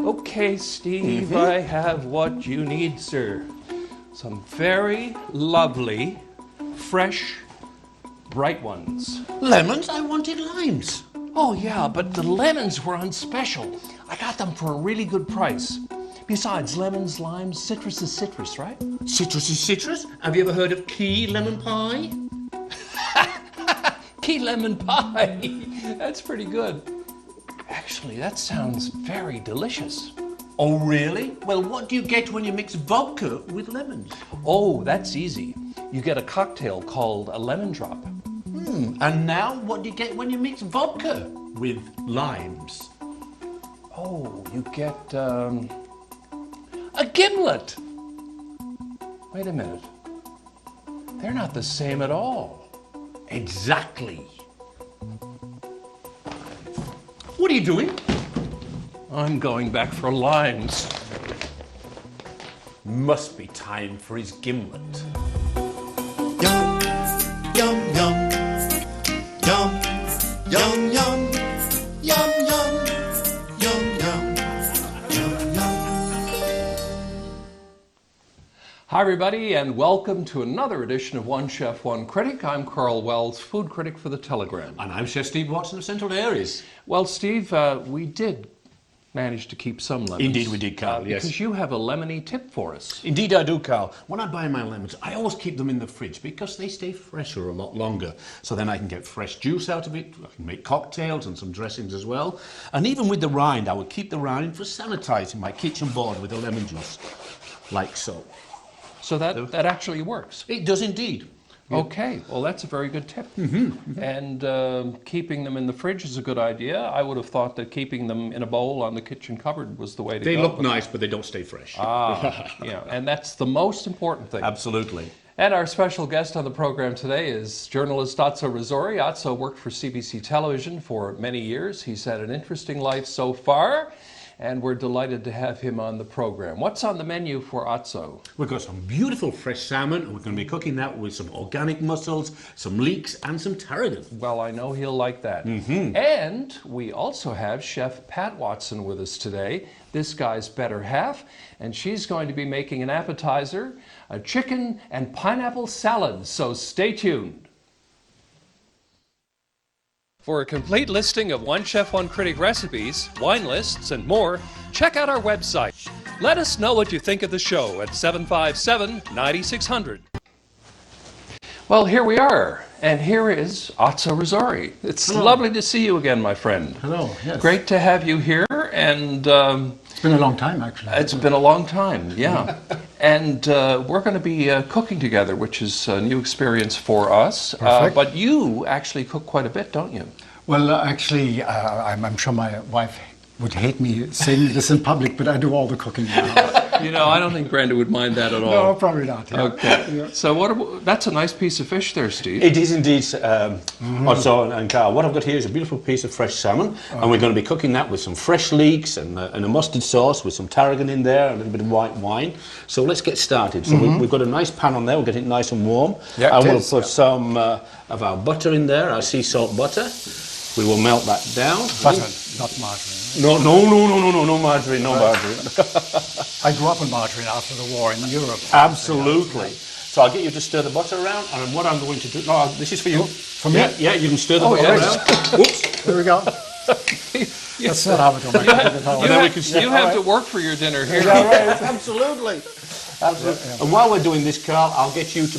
Okay, Steve, I have what you need, sir. Some very lovely, fresh, bright ones. Lemons? I wanted limes. Oh yeah, but the lemons were on special. I got them for a really good price. Besides, lemons, limes, citrus is citrus, right? Citrus is citrus? Have you ever heard of key lemon pie? Key lemon pie. That's pretty good. Actually, that sounds very delicious. Oh, really? Well, what do you get when you mix vodka with lemons? Oh, that's easy. You get a cocktail called a lemon drop. And now, what do you get when you mix vodka with limes? Oh, you get a gimlet. Wait a minute. They're not the same at all. Exactly. What are you doing? I'm going back for limes. Must be time for his gimlet. Yum, yum, yum. Yum, yum, yum. Yum, yum. Yum, yum. Yum, yum. Hi everybody, and welcome to another edition of One Chef One Critic. I'm Karl Wells, food critic for The Telegram. And I'm Chef Steve Watson of Central Dairies. Well, Steve, we did manage to keep some lemons. Indeed we did, Karl, yes. Because you have a lemony tip for us. Indeed I do, Karl. When I buy my lemons, I always keep them in the fridge because they stay fresher a lot longer. So then I can get fresh juice out of it. I can make cocktails and some dressings as well. And even with the rind, I would keep the rind for sanitizing my kitchen board with the lemon juice, like so. So that actually works. It does indeed. Okay, well that's a very good tip. And keeping them in the fridge is a good idea. I would have thought that keeping them in a bowl on the kitchen cupboard was the way to go. They look nice, but they don't stay fresh. Yeah, and that's the most important thing. Absolutely. And our special guest on the program today is journalist Azzo Rezori. Azzo worked for CBC Television for many years. He's had an interesting life so far, and we're delighted to have him on the program. What's on the menu for Azzo? We've got some beautiful fresh salmon, and we're going to be cooking that with some organic mussels, some leeks, and some tarragon. Well, I know he'll like that. And we also have Chef Pat Watson with us today, this guy's better half, and she's going to be making an appetizer, a chicken and pineapple salad, so stay tuned. For a complete listing of One Chef One Critic recipes, wine lists, and more, check out our website. Let us know what you think of the show at 757-9600. Well, here we are, and here is Azzo Rezori. It's lovely to see you again, my friend. Hello, yes. Great to have you here, and It's been a long time, actually. it's been a long time, yeah. And we're going to be cooking together, which is a new experience for us. Perfect. But you actually cook quite a bit, don't you? Well, actually, I'm sure my wife would hate me saying this in public, but I do all the cooking now. You know, I don't think Brenda would mind that at all. No, probably not. Yeah. Okay. Yeah. So that's a nice piece of fish there, Steve. It is indeed, Azzo and Karl. What I've got here is a beautiful piece of fresh salmon, and we're going to be cooking that with some fresh leeks and a mustard sauce with some tarragon in there, and a little bit of white wine. So let's get started. So we've got a nice pan on there, we'll get it nice and warm. Yeah, and we'll is, put some of our butter in there, our sea salt butter. We will melt that down. Butter, not margarine. No margarine, no margarine. I grew up on margarine after the war in Europe. Absolutely. So I'll get you to stir the butter around, and what I'm going to do... No, this is for you. For me? Yeah, you can stir the butter yes. around. Whoops. Here we go. That's not how we do my cooking at home. You have to work for your dinner here. Yeah, right. Absolutely. And while we're doing this, Karl, I'll get you to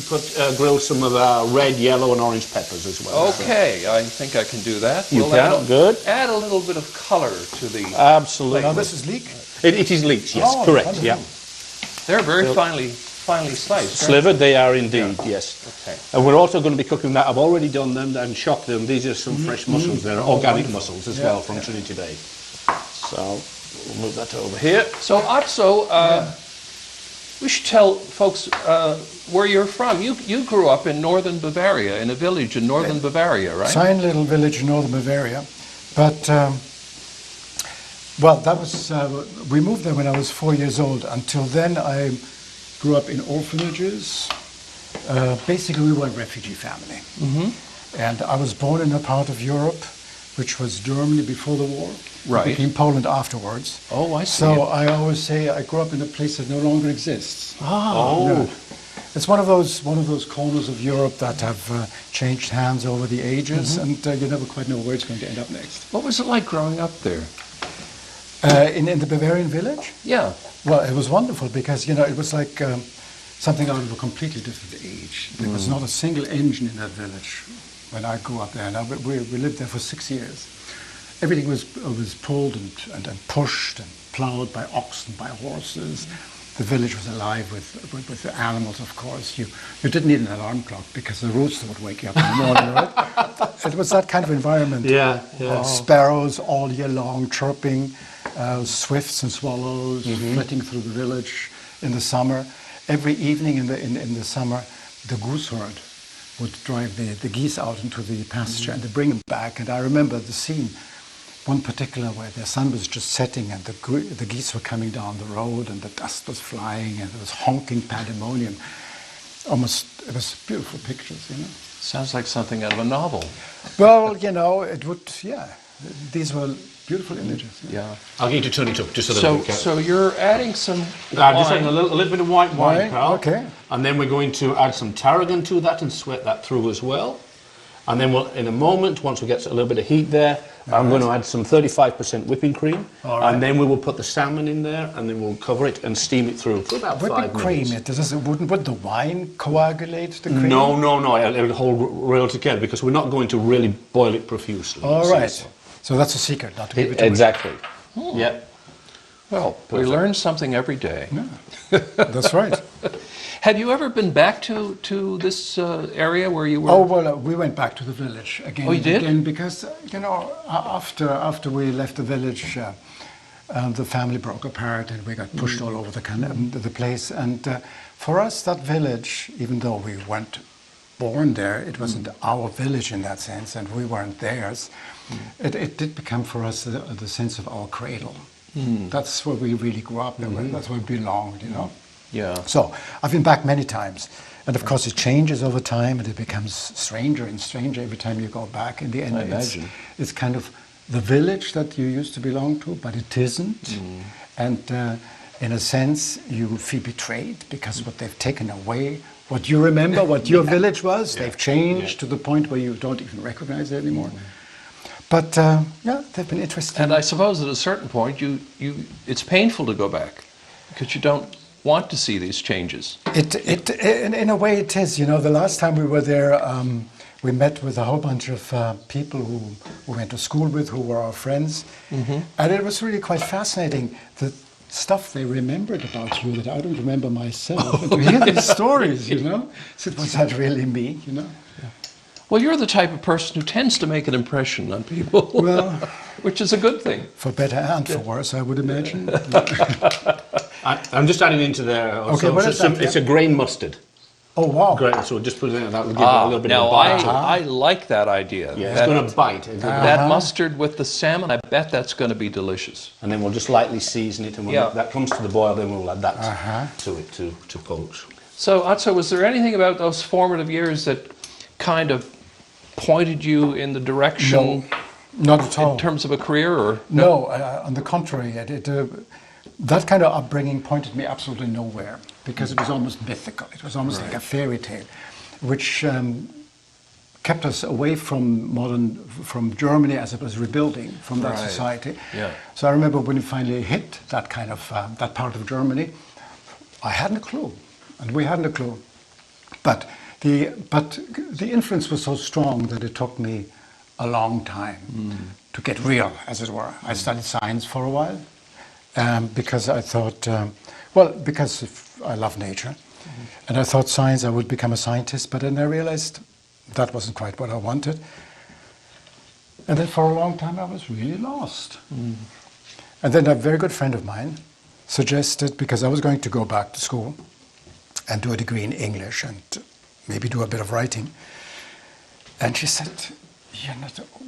grill some of our red, yellow, and orange peppers as well. Okay, I think I can do that. You can, good. Add a little bit of color to the... Absolutely. Now this is leek. It is leeks, yes, Oh, correct, wonderful. yeah. They're very finely sliced. Right? Slivered, they are indeed, yes. Okay. And we're also going to be cooking that. I've already done them and shocked them. These are some fresh mussels. They're organic mussels as well from Trinity Bay. So we'll move that over here. So, Azzo, we should tell folks where you're from. You grew up in northern Bavaria, in a village in northern Bavaria, right? Fine little village in northern Bavaria. But, well, that was, we moved there when I was 4 years old. Until then, I grew up in orphanages. Basically, we were a refugee family. And I was born in a part of Europe which was Germany before the war. Right. It became Poland afterwards. Oh, I see. So I always say I grew up in a place that no longer exists. Oh. Yeah. It's one of those corners of Europe that have changed hands over the ages, and you never quite know where it's going to end up next. What was it like growing up there? In the Bavarian village? Yeah. Well, it was wonderful because, it was like something out of a completely different age. There was not a single engine in that village when I grew up there. Now, we lived there for 6 years. Everything was pulled and pushed and plowed by oxen, by horses. The village was alive with the animals, of course. You didn't need an alarm clock because the rooster would wake you up in the morning, right? It was that kind of environment. Yeah. Sparrows all year long chirping, swifts and swallows flitting through the village in the summer. Every evening in the summer, the goose herd would drive the geese out into the pasture and they bring them back. And I remember the scene, one particular where the sun was just setting and the geese were coming down the road and the dust was flying and there was honking pandemonium. It was beautiful pictures, Sounds like something out of a novel. Well, it would, these were beautiful images. Yeah. I'll get you to turn it up just a little bit. So you're adding some Just wine. adding a little bit of white wine, Wine, Karl. okay. And then we're going to add some tarragon to that and sweat that through as well. And then in a moment, once we get a little bit of heat there, I'm going to add some 35% whipping cream. All right. And then we will put the salmon in there and then we'll cover it and steam it through for about 5 Whipping minutes. cream, would the wine coagulate the cream? No, it'll hold real together because we're not going to really boil it profusely. All right. So that's a secret, not to give it too Exactly. Yeah. Well, we learn something every day. much. That's right. Have you ever been back to this area where you were? Oh, well, we went back to the village again. Oh, you did? Again, because, after we left the village, the family broke apart and we got pushed all over the place. And for us, that village, even though we weren't born there, it wasn't our village in that sense, and we weren't theirs. It did become for us the sense of our cradle. That's where we really grew up, and that's where we belonged, Yeah. So I've been back many times, and of course it changes over time, and it becomes stranger and stranger every time you go back. In the end, I imagine. it's kind of the village that you used to belong to, but it isn't. And in a sense, you feel betrayed because what they've taken away, what you remember, what your village was, they've changed to the point where you don't even recognize it anymore. But they've been interesting. And I suppose at a certain point, it's painful to go back because you don't want to see these changes. In a way it is. The last time we were there, we met with a whole bunch of people who we went to school with, who were our friends. And it was really quite fascinating, the stuff they remembered about you that I don't remember myself. And to hear these stories, So was that really me, Well, you're the type of person who tends to make an impression on people, Well, which is a good thing. for better and for worse, I would imagine. I'm just adding into there also. Okay, what is that? It's a grain mustard. Oh, wow. Great, so just put it in, that will give it a little bit Now, of a bite. I like that idea. Yeah, That- it's going to bite. That mustard with the salmon, I bet that's going to be delicious. And then we'll just lightly season it, and when Yeah. that comes to the boil, then we'll add that to it to poach. So, Azzo, was there anything about those formative years that kind of pointed you in the direction Not at all. in terms of a career? Or No, on the contrary, that kind of upbringing pointed me absolutely nowhere because it was almost mythical. It was almost like a fairy tale, which kept us away from Germany as it was rebuilding from that Right. society. Yeah. So I remember when we finally hit that kind of that part of Germany, I hadn't a clue, and we hadn't a clue, but the influence was so strong that it took me a long time to get real, as it were. I studied science for a while because I thought, because I love nature, and I thought I would become a scientist, but then I realized that wasn't quite what I wanted. And then for a long time I was really lost. And then a very good friend of mine suggested, because I was going to go back to school and do a degree in English and maybe do a bit of writing, and she said,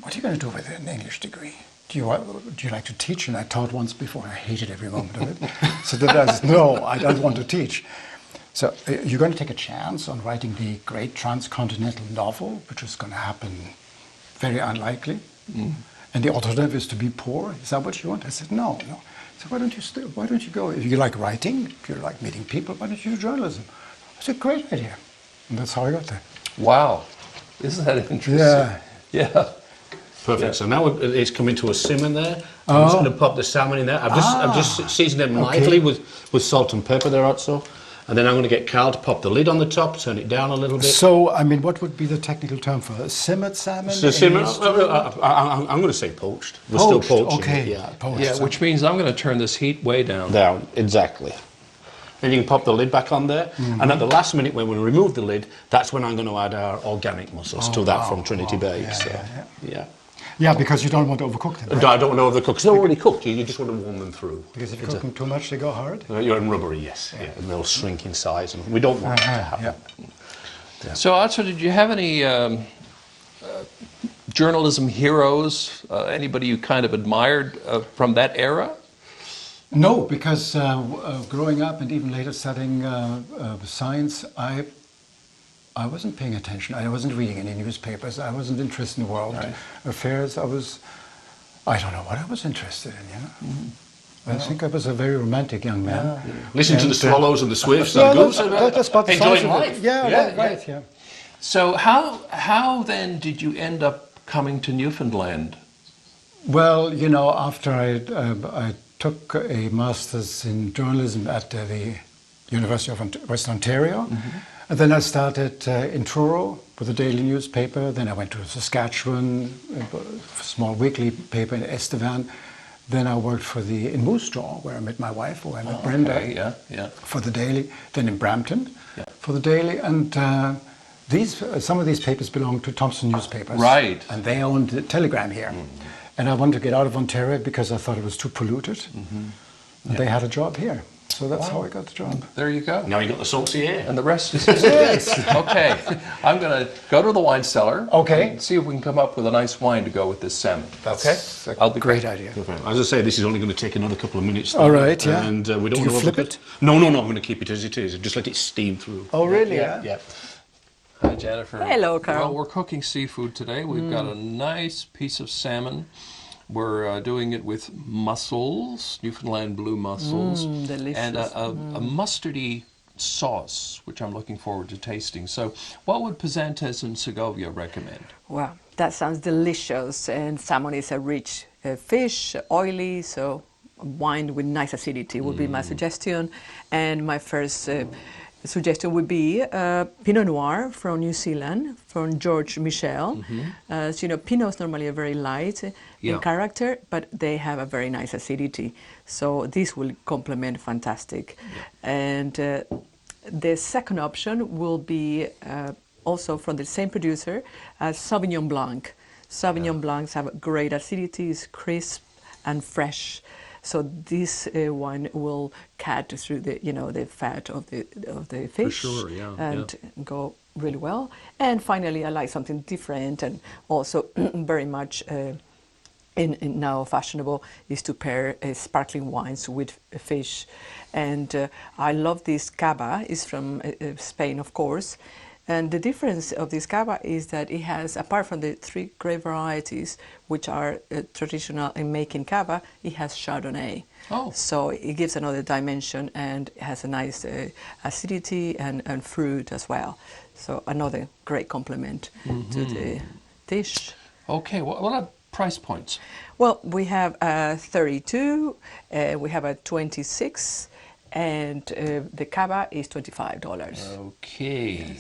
what are you going to do with an English degree? Do you like to teach? And I taught once before. I hated every moment of it. So then I said, no, I don't want to teach. So you're going to take a chance on writing the great transcontinental novel, which is going to happen very unlikely. And the alternative is to be poor. Is that what you want? I said, no, no. So why don't you go? If you like writing, if you like meeting people, why don't you do journalism? I said, great idea. And that's how I got there. Wow. Isn't that interesting? Yeah. Yeah. Perfect. Yeah. So now it's coming to a simmer there. I'm just going to pop the salmon in there. I've just seasoned them lightly with salt and pepper there also. And then I'm going to get Karl to pop the lid on the top, turn it down a little bit. So, I mean, what would be the technical term for a simmered salmon? So simmer, I'm going to say poached. We're still poaching. Okay. It, yeah. Poached. Yeah, which means I'm going to turn this heat way down. Down, exactly. Then you can pop the lid back on there. And at the last minute when we remove the lid, that's when I'm going to add our organic mussels to that from Trinity Bay. Yeah, so, yeah. Yeah, because you don't want to overcook them. Right? I don't want to overcook. They're already cooked. You just want to warm them through. Because if you cook them too much, they go hard. You're in rubbery, yes. Yeah. And they'll shrink in size. And we don't want that to happen. Yeah. So, Azzo, did you have any journalism heroes, anybody you kind of admired from that era? No, because growing up and even later studying science, I wasn't paying attention. I wasn't reading any newspapers. I wasn't interested in world affairs. I don't know what I was interested in, you know. I think I was a very romantic young man. Yeah. Listen to the swallows and the swifts Yeah, and goose. that's about the size Enjoying of it. life. Yeah, right, yeah. So how then did you end up coming to Newfoundland? Well, you know, after I took a master's in journalism at the University of Western Ontario. And then I started in Truro with a daily newspaper. Then I went to Saskatchewan, a small weekly paper in Estevan. Then I worked in Moose Jaw, where I met my wife, where I met Brenda, for the daily. Then in Brampton for the daily. And some of these papers belong to Thomson Newspapers. Right. And they owned the Telegram here. And I wanted to get out of Ontario because I thought it was too polluted. And they had a job here. So that's how I got the job. There you go. Now you got the salty air. And the rest is history. Okay, I'm going to go to the wine cellar. Okay. And see if we can come up with a nice wine to go with this salmon. That's I'll be great idea. As I say, this is only going to take another couple of minutes. All right, yeah. And we don't Do you want to flip overcook it? No, I'm going to keep it as it is. Just let it steam through. Oh, really? Yeah. Hi, Jennifer. Hello, Karl. Well, we're cooking seafood today. We've got a nice piece of salmon. We're doing it with mussels, Newfoundland blue mussels, delicious. and a mustardy sauce, which I'm looking forward to tasting. So what would Pisantes and Segovia recommend? Wow, that sounds delicious. And salmon is a rich fish, oily, so wine with nice acidity would be my suggestion. And my first suggestion would be Pinot Noir from New Zealand, from George Michel. So, you know, Pinots normally are very light in character, but they have a very nice acidity. So this will complement fantastic. And the second option will be also from the same producer as Sauvignon Blanc. Sauvignon Blancs have great acidity, it's crisp and fresh. So this wine will cut through the fat of the fish and go really well. And finally, I like something different and also very much in now fashionable is to pair sparkling wines with fish. And I love this cava. It's from Spain, of course. And the difference of this cava is that it has, apart from the 3 grape varieties, which are traditional in making cava, it has Chardonnay. Oh. So it gives another dimension and it has a nice acidity and fruit as well. So another great complement to the dish. Okay, what are price points? Well, we have a 32, we have a 26, and the cava is $25. Okay.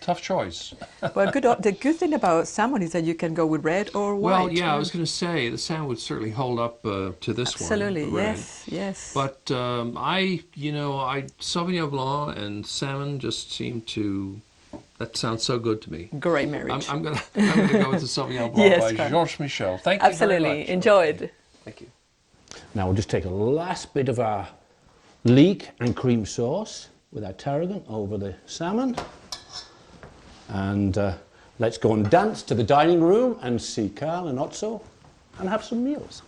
Tough choice. Well, the good thing about salmon is that you can go with red or white. Well, yeah, I was going to say the salmon would certainly hold up to this Absolutely, one. Absolutely, yes. But Sauvignon Blanc and salmon just seem to. That sounds so good to me. Great marriage. I'm going to go with the Sauvignon Blanc by Karl. Georges Michel. Thank you Absolutely, very much. enjoyed. Thank you. Now we'll just take a last bit of our leek and cream sauce with our tarragon over the salmon. And let's go and dance to the dining room and see Karl and Azzo and have some meals.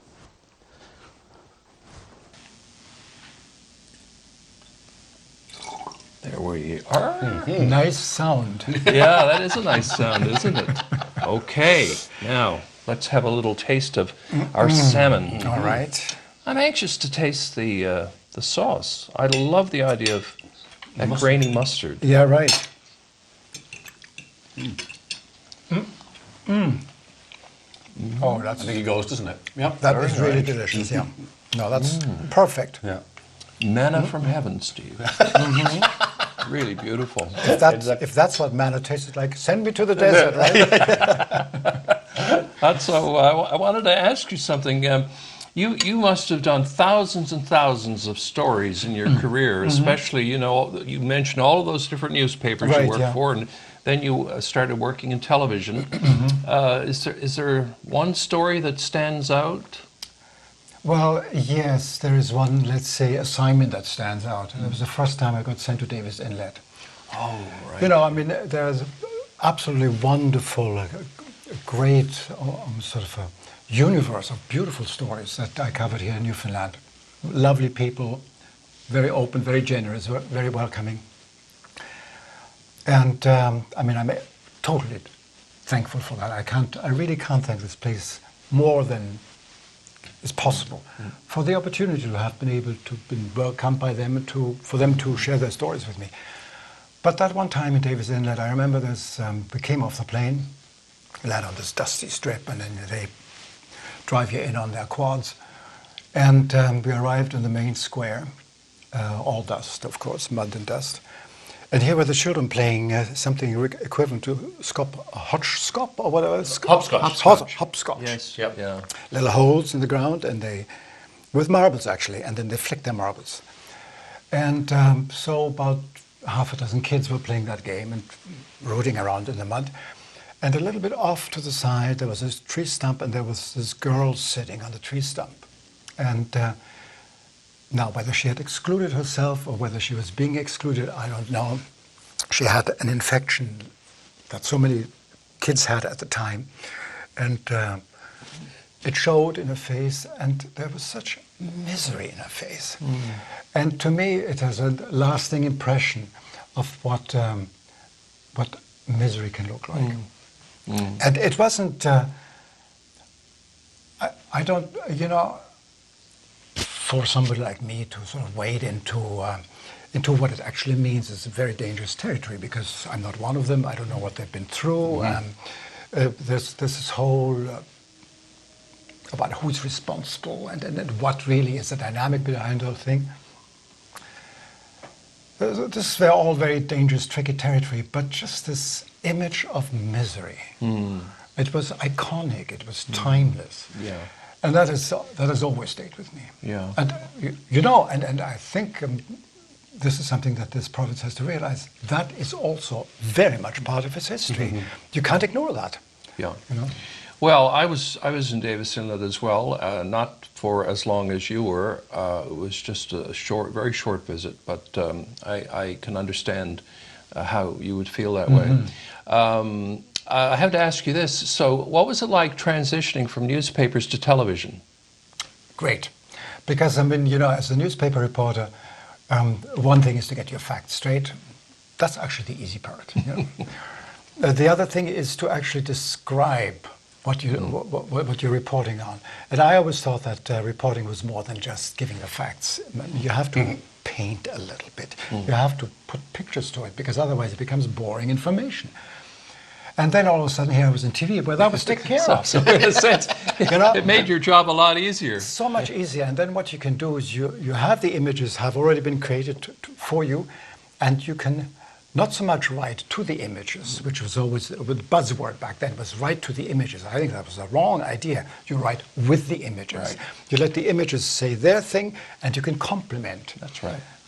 There we are. Nice sound. Yeah, that is a nice sound, isn't it? Okay, now let's have a little taste of our salmon. All right. I'm anxious to taste the sauce. I love the idea of that grainy mustard. Yeah, right. Oh, I think it goes, doesn't it? Yeah. that is really delicious. Yeah. No, that's perfect. Yeah. Manna from heaven, Steve. Really beautiful. If that's what manna tastes like, send me to the desert, right? So I wanted to ask you something. You must have done thousands and thousands of stories in your career, especially, you mentioned all of those different newspapers you worked for, and then you started working in television. Is there one story that stands out? Well, yes, there is one, let's say, assignment that stands out. And it was the first time I got sent to Davis Inlet. Oh, right. There's absolutely wonderful, great sort of a universe of beautiful stories that I covered here in Newfoundland. Lovely people, very open, very generous, very welcoming. And I'm totally thankful for that. I really can't thank this place more than is possible for the opportunity to have been able to be welcomed by them and for them to share their stories with me. But that one time in Davis Inlet, I remember we came off the plane, land on this dusty strip, and then they drive you in on their quads. And we arrived in the main square, all dust, of course, mud and dust. And here were the children playing something equivalent to hotchskop or whatever. Hopscotch. Hopscotch. Yes. Yep. Yeah. Little holes in the ground, and with marbles actually, and then they flick their marbles. And so about half a dozen kids were playing that game and rooting around in the mud. And a little bit off to the side, there was this tree stump, and there was this girl sitting on the tree stump. And now, whether she had excluded herself or whether she was being excluded, I don't know. She had an infection that so many kids had at the time. And it showed in her face, and there was such misery in her face. And to me, it has a lasting impression of what misery can look like. And it wasn't, I don't, for somebody like me to sort of wade into what it actually means is a very dangerous territory, because I'm not one of them. I don't know what they've been through. There's this whole about who's responsible and what really is the dynamic behind the whole thing. This is all very dangerous, tricky territory, but just this image of misery. It was iconic. It was timeless. Yeah. And that has always stayed with me. Yeah. And and I think this is something that this province has to realize. That is also very much part of its history. You can't ignore that. Yeah. Well, I was in Davis Inlet as well, not for as long as you were. It was just a very short visit, but I can understand how you would feel that way. I have to ask you this. So what was it like transitioning from newspapers to television? Great. Because, as a newspaper reporter, one thing is to get your facts straight. That's actually the easy part. The other thing is to actually describe what you're reporting on. And I always thought that reporting was more than just giving the facts. You have to paint a little bit. You have to put pictures to it, because otherwise it becomes boring information. And then all of a sudden here I was in TV, where that was taken care of. So in a sense, it made your job a lot easier. So much easier. And then what you can do is you have the images have already been created for you, and you can not so much write to the images, which was always the buzzword back then, was write to the images. I think that was a wrong idea. You write with the images. Right. You let the images say their thing, and you can complement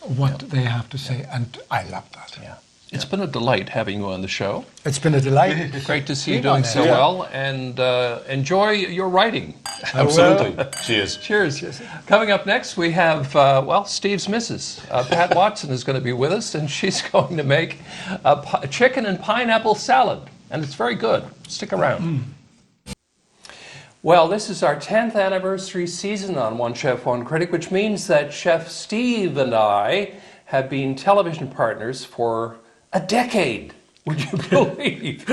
what they have to say. And I love that. Yeah. It's been a delight having you on the show. It's been a delight. Great to see you doing so well, and enjoy your writing. Absolutely. Cheers. Cheers. Coming up next, we have, Steve's missus. Pat Watson is going to be with us, and she's going to make a chicken and pineapple salad, and it's very good. Stick around. Well, this is our 10th anniversary season on One Chef, One Critic, which means that Chef Steve and I have been television partners for a decade, would you believe?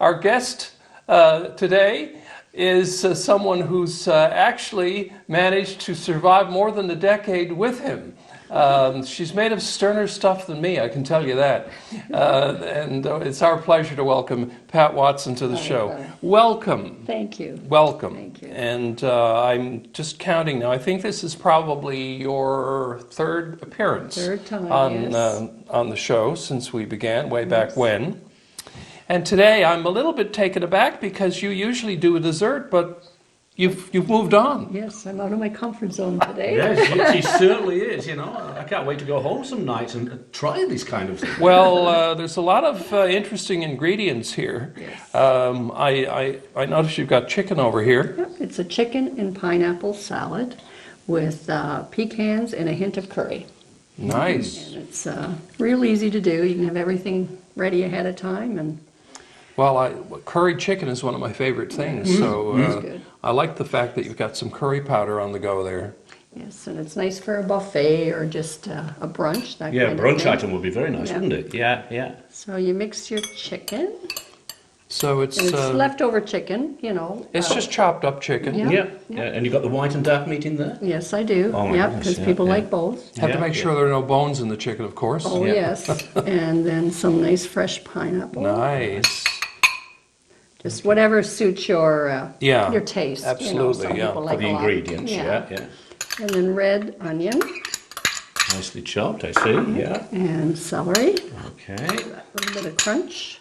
Our guest today is someone who's actually managed to survive more than a decade with him. She's made of sterner stuff than me, I can tell you that. And it's our pleasure to welcome Pat Watson to the show. Welcome. Thank you. Welcome. Thank you. And I'm just counting now. I think this is probably your third appearance Third time, on, yes. On the show since we began way back when. And today I'm a little bit taken aback because you usually do a dessert, but you've moved on. Yes, I'm out of my comfort zone today. Yes, she certainly is, you know. I can't wait to go home some nights and try this kind of thing. Well, there's a lot of interesting ingredients here. Yes. I noticed you've got chicken over here. Yep, it's a chicken and pineapple salad with pecans and a hint of curry. Nice. And it's real easy to do. You can have everything ready ahead of time. And Well, curried chicken is one of my favorite things, so That's good. I like the fact that you've got some curry powder on the go there. yes, and it's nice for a buffet or just a brunch. That Yeah, kind of brunch thing. item would be very nice, Yeah. wouldn't it? Yeah, yeah. So you mix your chicken. So it's And it's leftover chicken, you know. it's just chopped up chicken. Yeah. Yeah, yeah. And you got the white and dark meat in there? Yes, I do. Oh my Yep, goodness, because yeah, people yeah. like both. Have to Yeah, make sure there are no bones in the chicken, of course. Oh, Yeah. yes. And then some nice fresh pineapple. Nice. Just whatever suits your Yeah, your taste. absolutely, Some yeah. people For like the a lot. ingredients, yeah, yeah. And then red onion Nicely chopped, I see, yeah. and celery. Okay. A little bit of crunch.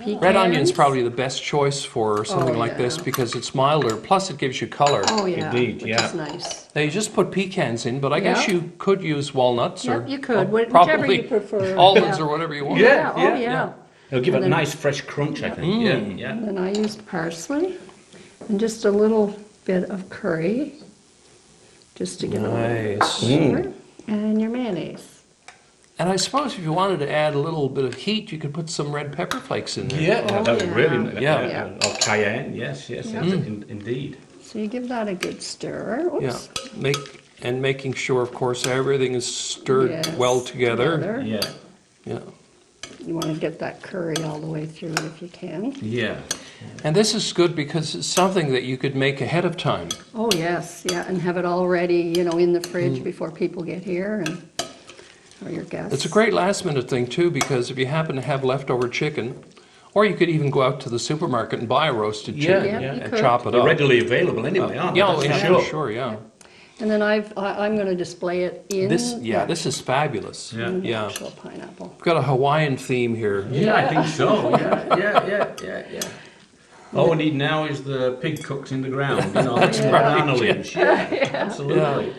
Red onion's Pecans. probably the best choice for something like this yeah. because it's milder, plus it gives you color. Oh, yeah. Indeed, which yeah. is nice. Now you just put pecans in, but I guess Yeah. you could use walnuts or Yep, you could, whichever probably you prefer. almonds Yeah. or whatever you want. Yeah, Oh, yeah, yeah. It'll give it a And then- nice fresh crunch, I think. Yeah, yeah. And then I used parsley and just a little bit of curry just to give it a little bit of Nice. flavor. And your mayonnaise. And I suppose if you wanted to add a little bit of heat, you could put some red pepper flakes in there. Yeah, Oh, that would yeah. really, Yeah. Or cayenne, yes, yes, yes, indeed. So you give that a good stir. Yeah, Oops. making sure, of course, everything is stirred Yes, well together. Yeah, Yeah, You want to get that curry all the way through if you can. yeah. and this is good because it's something that you could make ahead of time. Oh, yes, yeah, and have it all ready, you know, in the fridge before people get here and, or your guests. It's a great last-minute thing too, because if you happen to have leftover chicken, or you could even go out to the supermarket and buy a roasted Yeah, chicken yeah, you and could. chop it They're up. readily available anyway, aren't they? Yeah, That's yeah, for sure, yeah. And then I'm going to display it in This is fabulous. Yeah. the Yeah. actual pineapple. We've got a Hawaiian theme here. Yeah, I think so. Yeah. All we need now is the pig cooked in the ground, you know, like some banana leaves. Yeah, absolutely.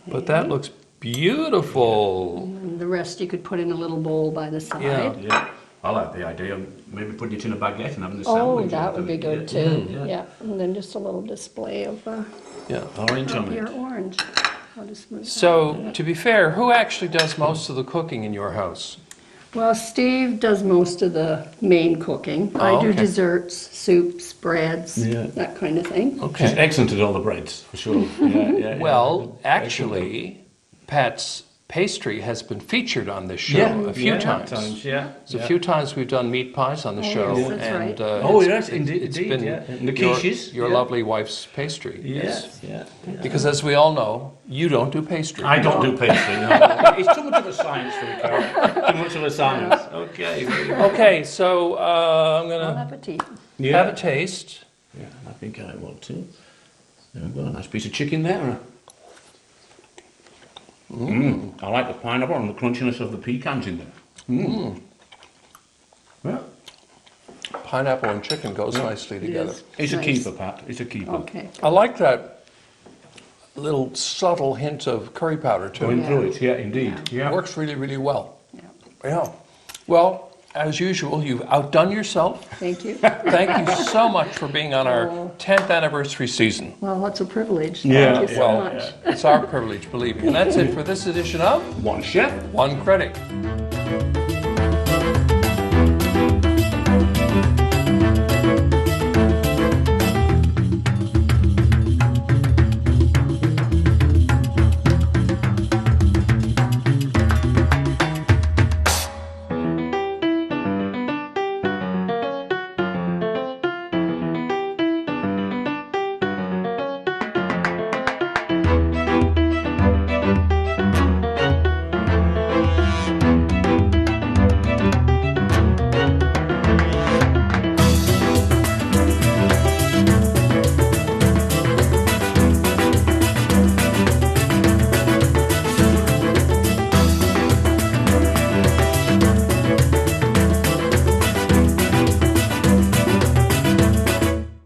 But that looks beautiful. And the rest you could put in a little bowl by the side. Yeah. Yeah. I like the idea of maybe putting it in a baguette and having the Oh, sandwich. that would be good too. Yeah. Yeah, and then just a little display of Yeah. Orange on your it. orange. I'll just move that. So, to be fair, who actually does most of the cooking in your house? Well, Steve does most of the main cooking. Oh, I do okay. desserts, soups, breads, Yeah. that kind of thing. She's Okay. excellent at all the breads, for sure. Yeah. Well, actually, Pat's pastry has been featured on this show a few times. Yeah. There's a few times we've done meat pies on the show, yes, that's and right. Oh, it's- yes, indeed, it's indeed, been yeah. And the your, quiches, your yeah. lovely wife's pastry. Yes, yeah. Because as we all know, you don't do pastry. I don't do pastry, no. It's too much of a science for me, Carl. Too much of a science. Okay, very good. Okay, so I'm Bon gonna appetit. have a taste. Yeah, I think I will too. There we go, a nice piece of chicken there. I like the pineapple and the crunchiness of the pecans in there. Yeah. Pineapple and chicken goes nicely together. is. It's a Nice. keeper, Pat. It's a keeper. Okay. I like that little subtle hint of curry powder too. Going through it, yeah, indeed. Yeah. It works really, really well. Yeah. Yeah. Well, as usual, you've outdone yourself. Thank you. Thank you so much for being on our 10th anniversary season. Well, what's a privilege. Yeah, Thank you so well, much. It's our privilege, believe me. And that's it for this edition of One chef. One Critic.